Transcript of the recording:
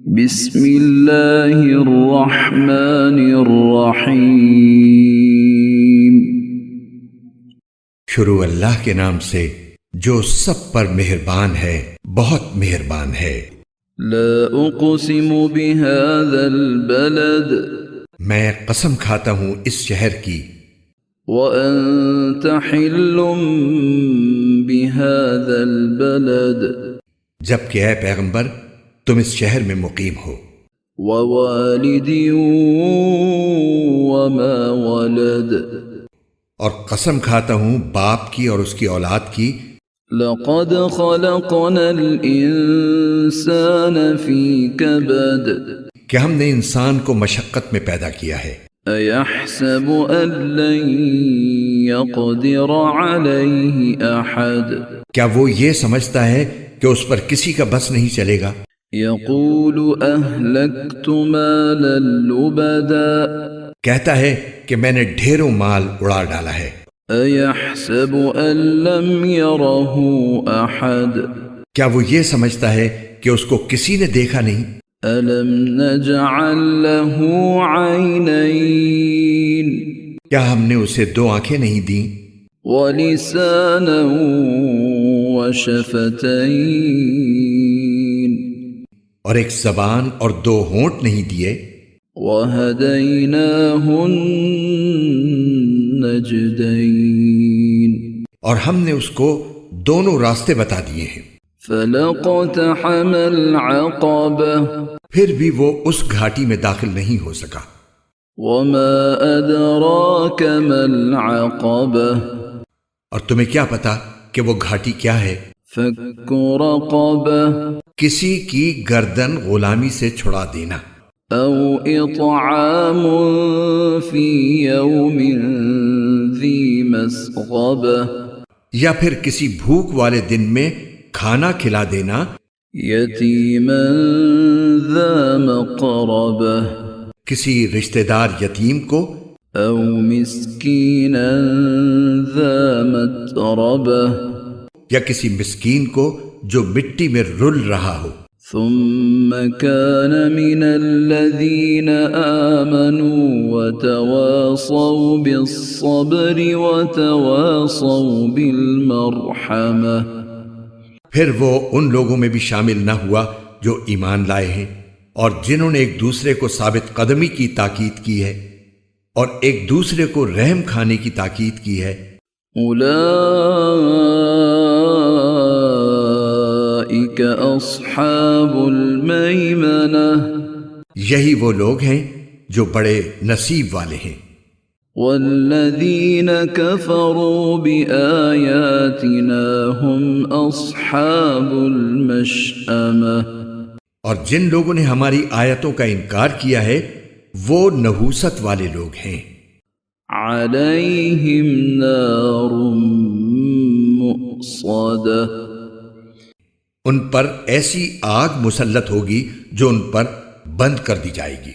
بسم اللہ الرحمن الرحیم۔ شروع اللہ کے نام سے جو سب پر مہربان ہے، بہت مہربان ہے۔ لا اقسم بهذا البلد میں قسم کھاتا ہوں اس شہر کی، وانت حل بهذا البلد جبکہ اے پیغمبر تم اس شہر میں مقیم ہو، ووالد وما ولد اور قسم کھاتا ہوں باپ کی اور اس کی اولاد کی۔ لقد خلقنا الانسان فی کبد کہ ہم نے انسان کو مشقت میں پیدا کیا ہے۔ ایحسب ان لن یقدر علیہ احد کیا وہ یہ سمجھتا ہے کہ اس پر کسی کا بس نہیں چلے گا؟ یقول اہلکت مالا لبدا کہتا ہے کہ میں نے ڈھیروں مال اڑا ڈالا ہے۔ ایحسب ان لم یرہ احد کیا وہ یہ سمجھتا ہے کہ اس کو کسی نے دیکھا نہیں؟ الم نجعل لہ عینین کیا ہم نے اسے دو آنکھیں نہیں دیں؟ ولسانا وشفتین اور ایک زبان اور دو ہونٹ نہیں دیے؟ وہدیناہ النجدین اور ہم نے اس کو دونوں راستے بتا دیے ہیں۔ فلقتحم العقبہ پھر بھی وہ اس گھاٹی میں داخل نہیں ہو سکا۔ وما ادراک ما العقبہ اور تمہیں کیا پتا کہ وہ گھاٹی کیا ہے؟ فک رقبہ کسی کی گردن غلامی سے چھڑا دینا، او اطعام فی یوم ذی مسغبہ یا پھر کسی بھوک والے دن میں کھانا کھلا دینا، یتیما ذا مقربہ کسی رشتہ دار یتیم کو، او مسکینا ذا متربہ یا کسی مسکین کو جو مٹی میں رل رہا ہو۔ ثم كان من الذين آمنوا وتواصوا بالصبر وتواصوا بالمرحمة پھر وہ ان لوگوں میں بھی شامل نہ ہوا جو ایمان لائے ہیں اور جنہوں نے ایک دوسرے کو ثابت قدمی کی تاکید کی ہے اور ایک دوسرے کو رحم کھانے کی تاکید کی ہے۔ اولئک اصحاب المیمنہ یہی وہ لوگ ہیں جو بڑے نصیب والے ہیں۔ والذین کفروا بآیاتنا هم اصحاب المشأمہ اور جن لوگوں نے ہماری آیتوں کا انکار کیا ہے وہ نحوست والے لوگ ہیں۔ علیہم نار مؤصدہ ان پر ایسی آگ مسلط ہوگی جو ان پر بند کر دی جائے گی۔